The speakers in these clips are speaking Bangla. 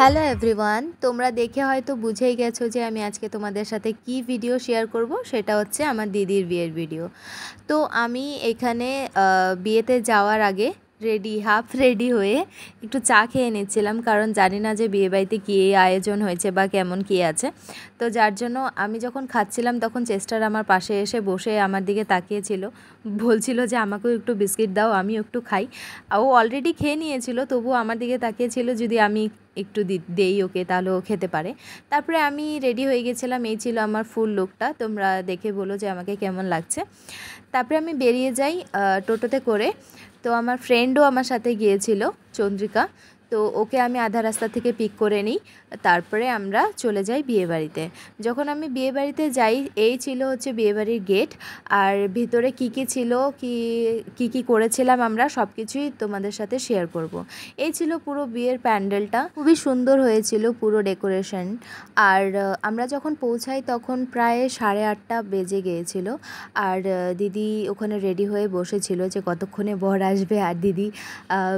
হ্যালো এভরিওয়ান, তোমরা দেখে হয়তো বুঝেই গেছো যে আমি আজকে তোমাদের সাথে কি ভিডিও শেয়ার করব। সেটা হচ্ছে আমার দিদির বিয়ের ভিডিও। তো আমি এখানে বিয়েতে যাওয়ার আগে হাফ রেডি হয়ে একটু চা খেয়ে নিচ্ছিলাম, কারণ জানি না যে বিয়েবাড়িতে কী আয়োজন হয়েছে বা কেমন কী আছে। তো যার জন্য আমি যখন খাচ্ছিলাম তখন চেস্টার আমার পাশে এসে বসে আমার দিকে তাকিয়েছিল, বলছিল যে আমাকেও একটু বিস্কিট দাও, আমিও একটু খাই। ও অলরেডি খেয়ে নিয়েছিল, তবুও আমার দিকে তাকিয়েছিল যদি আমি একটু দেই ওকে, তাহলে ও খেতে পারে। তারপরে আমি রেডি হয়ে গেছিলাম, এই ছিল আমার ফুল লুকটা। তোমরা দেখে বলো যে আমাকে কেমন লাগছে। তারপরে আমি বেরিয়ে যাই টোটোতে করে। তো আমার ফ্রেন্ডও আমার সাথে গিয়েছিল, চন্দ্রিকা। তো ওকে আমি আধা রাস্তা থেকে পিক করে নিই, তারপরে আমরা চলে যাই বিয়েবাড়িতে। যখন আমি বিয়েবাড়িতে যাই, এই ছিল হচ্ছে বিয়েবাড়ির গেট। আর ভিতরে কি কি ছিল, কি করেছিলাম আমরা, সব কিছুই তোমাদের সাথে শেয়ার করব। এই ছিল পুরো বিয়ের প্যান্ডেলটা, খুবই সুন্দর হয়েছিল পুরো ডেকোরেশন। আর আমরা যখন পৌঁছাই তখন প্রায় 8:30 বেজে গিয়েছিল। আর দিদি ওখানে রেডি হয়ে বসেছিল যে কতক্ষণে বর আসবে আর দিদি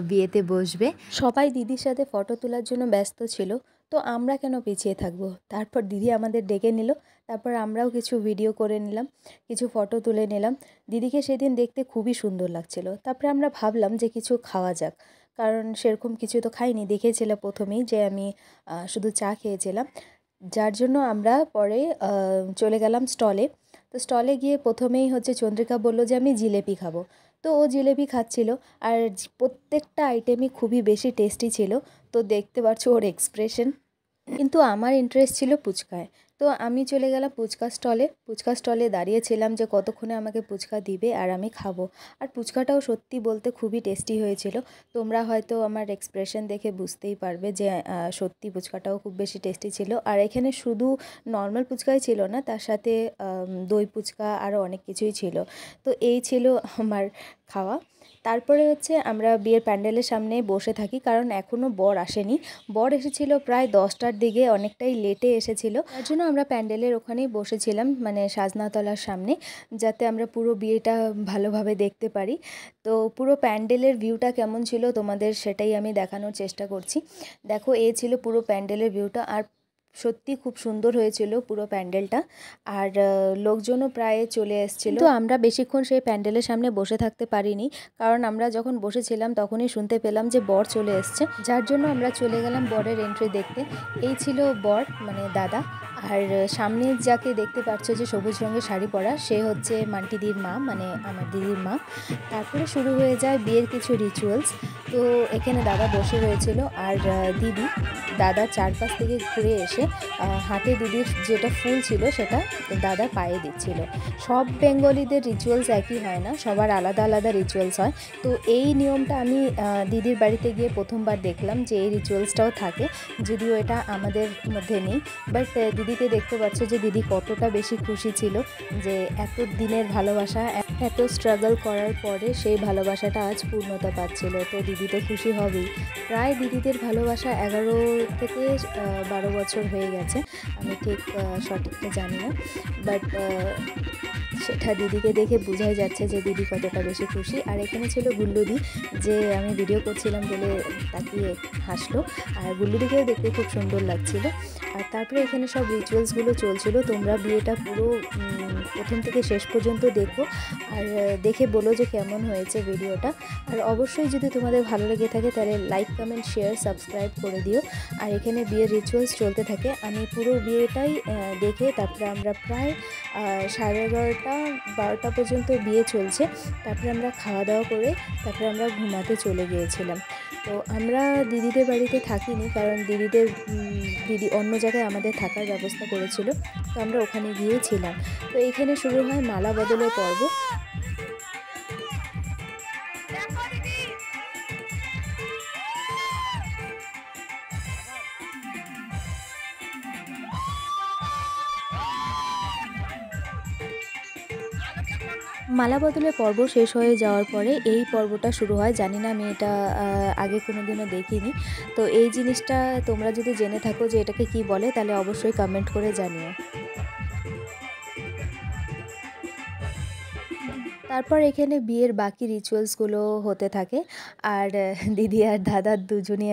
বিয়েতে বসবে। সবাই দিদির সাথে ফটো তোলার জন্য ব্যস্ত ছিল, তো আমরা কেন পিছিয়ে থাকবো। তারপর দিদি আমাদের ডেকে নিল, তারপর আমরাও কিছু ভিডিও করে নিলাম, কিছু ফটো তুলে নিলাম। দিদিকে সেদিন দেখতে খুবই সুন্দর লাগছিল। তারপরে আমরা ভাবলাম যে কিছু খাওয়া যাক, কারণ সেরকম কিছু তো খাইনি। দেখেছিলাম প্রথমেই যে আমি শুধু চা খেয়েছিলাম, যার জন্য আমরা পরে চলে গেলাম স্টলে। তো স্টলে গিয়ে প্রথমেই হচ্ছে চন্দ্রিকা বলল যে আমি জিলেপি খাবো। তো ও জিলেপি খাচ্ছিল, আর প্রত্যেকটা আইটেমই খুবই বেশি টেস্টি ছিল। তো দেখতে পাচ্ছ ওর এক্সপ্রেশন। কিন্তু আমার ইন্টারেস্ট ছিল ফুচকায়। তো আমি চলে গেলাম ফুচকা স্টলে দাঁড়িয়েছিলাম যে কতক্ষণে আমাকে ফুচকা দিবে আর আমি খাবো। আর ফুচকাটাও সত্যি বলতে খুবই টেস্টি হয়েছিল। তোমরা হয়তো আমার এক্সপ্রেশন দেখে বুঝতেই পারবে যে সত্যি ফুচকাটাও খুব বেশি টেস্টি ছিল। আর এখানে শুধু নর্মাল ফুচকাই ছিল না, তার সাথে দই ফুচকা আরও অনেক কিছুই ছিল। তো এই ছিল আমার খাওয়া। তারপরে হচ্ছে আমরা বিয়ের প্যান্ডেলের সামনে বসে থাকি, কারণ এখনও বর আসেনি। বর এসেছিল প্রায় 10টার দিকে, অনেকটাই লেটে এসেছিল। তার জন্য আমরা প্যান্ডেলের ওখানেই বসেছিলাম, মানে সাজনাতলার সামনে, যাতে আমরা পুরো বিয়েটা ভালোভাবে দেখতে পারি। তো পুরো প্যান্ডেলের ভিউটা কেমন ছিল তোমাদের সেটাই আমি দেখানোর চেষ্টা করছি। দেখো, এই ছিল পুরো প্যান্ডেলের ভিউটা। আর সত্যি খুব সুন্দর হয়েছিল পুরো প্যান্ডেলটা। আর লোকজনও প্রায় চলে এসেছিল। তো আমরা বেশিক্ষণ সেই প্যান্ডেলের সামনে বসে থাকতে পারিনি, কারণ আমরা যখন বসেছিলাম তখনই শুনতে পেলাম যে বর চলে এসছে, যার জন্য আমরা চলে গেলাম বরের এন্ট্রি দেখতে। এই ছিল বর, মানে দাদা। আর সামনে যাকে দেখতে পাচ্ছ যে সবুজ রঙের শাড়ি পরা, সে হচ্ছে মান্টিদির মা, মানে আমার দিদির মা। তারপরে শুরু হয়ে যায় বিয়ের কিছু রিচুয়ালস। তো এখানে দাদা বসে রয়েছিল, আর দিদি দাদার চারপাশ থেকে ঘুরে এসে হাতে দিদির যেটা ফুল ছিল সেটা দাদা পায়ে দিচ্ছিল। সব বেঙ্গলিদের রিচুয়ালস একই হয় না, সবার আলাদা আলাদা রিচুয়ালস হয়। তো এই নিয়মটা আমি দিদির বাড়িতে গিয়ে প্রথমবার দেখলাম যে এই রিচুয়ালসটাও থাকে, যদিও এটা আমাদের মধ্যে নেই। বাট দিদিকে দেখতে পাচ্ছ যে দিদি কতটা বেশি খুশি ছিল যে এত দিনের ভালোবাসা, এত স্ট্রাগল করার পরে সেই ভালোবাসাটা আজ পূর্ণতা পাচ্ছিল। তো দিদি তো খুশি হবেই। প্রায় দিদিদের ভালোবাসা 11 থেকে 12 বছর হয়ে গেছে, আমি ঠিক সঠিকটা জানি না। বাট সেটা দিদিকে দেখে বোঝাই যাচ্ছে যে দিদি কতটা বেশি খুশি। আর এখানে ছিল গুল্লুদি, যে আমি ভিডিও করছিলাম বলে তাকিয়ে হাসলো। আর গুল্লুদিকেও দেখতে খুব সুন্দর লাগছিল। আর তারপরে এখানে সব রিচুয়ালসগুলো চলছিল। তোমরা বিয়েটা পুরো প্রথম থেকে শেষ পর্যন্ত দেখো, আর দেখে বলো যে কেমন হয়েছে ভিডিওটা। আর অবশ্যই যদি তোমাদের ভালো লেগে থাকে তাহলে লাইক, কমেন্ট, শেয়ার, সাবস্ক্রাইব করে দিও। আর এখানে বিয়ের রিচুয়ালস চলতে থাকে, আমি পুরো বিয়েটাই দেখে তারপরে আমরা প্রায় 11:30-12টা পর্যন্ত বিয়ে চলছে। তারপরে আমরা খাওয়া দাওয়া করে তারপরে আমরা ঘুমাতে চলে গিয়েছিলাম। তো আমরা দিদিদের বাড়িতে থাকিনি, কারণ দিদি অন্য জায়গায় আমাদের থাকার ব্যবস্থা করেছিল, তো আমরা ওখানে গিয়েছিলাম। তো এইখানে শুরু হয় মালা বদলের পর্ব। মালা বদলের পর্ব শেষ হয়ে যাওয়ার পরে এই পর্বটা শুরু হয়। জানি না, আমি এটা আগে কোনো দিনও দেখিনি। তো এই জিনিসটা তোমরা যদি জেনে থাকো যে এটাকে কি বলে, তাহলে অবশ্যই কমেন্ট করে জানিও। তারপর এখানে বিয়ের বাকি রিচুয়ালসগুলো হতে থাকে। আর দিদি আর দাদা দুজনই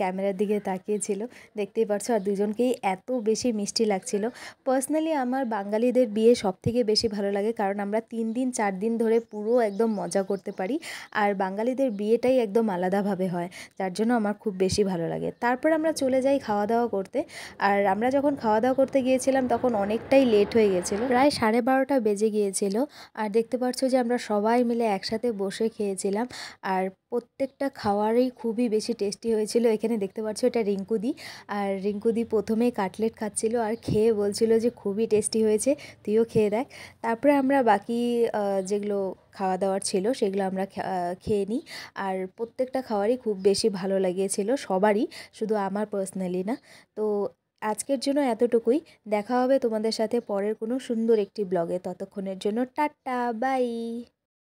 ক্যামেরার দিকে তাকিয়েছিল, দেখতেই পারছো। আর দুজনকেই এত বেশি মিষ্টি লাগছিল। পার্সোনালি আমার বাঙালিদের বিয়ে সবথেকে বেশি ভালো লাগে, কারণ আমরা 3 দিন 4 দিন ধরে পুরো একদম মজা করতে পারি। আর বাঙালিদের বিয়েটাই একদম আলাদাভাবে হয়, যার জন্য আমার খুব বেশি ভালো লাগে। তারপর আমরা চলে যাই খাওয়া দাওয়া করতে। আর আমরা যখন খাওয়া দাওয়া করতে গিয়েছিলাম তখন অনেকটাই লেট হয়ে গেছিলো, প্রায় 12:30 বেজে গিয়েছিল। আর দেখতে পাচ্ছ যে আমরা সবাই মিলে একসাথে বসে খেয়েছিলাম। আর প্রত্যেকটা খাওয়ারই খুবই বেশি টেস্টি হয়েছিল। এখানে দেখতে পাচ্ছ এটা রিঙ্কুদি। আর রিঙ্কুদি প্রথমেই কাটলেট খাচ্ছিল আর খেয়ে বলছিল যে খুবই টেস্টি হয়েছে, তুইও খেয়ে দেখ। তারপরে আমরা বাকি যেগুলো খাওয়া দাওয়ার ছিল সেগুলো আমরা খেয়ে নিই। আর প্রত্যেকটা খাবারই খুব বেশি ভালো লেগেছিল সবারই, শুধু আমার পার্সোনালি না। তো আজকের জন্য এতটুকুই। দেখা হবে তোমাদের সাথে পরের কোনো সুন্দর একটি ব্লগে। ততক্ষণের জন্য টাটা বাই।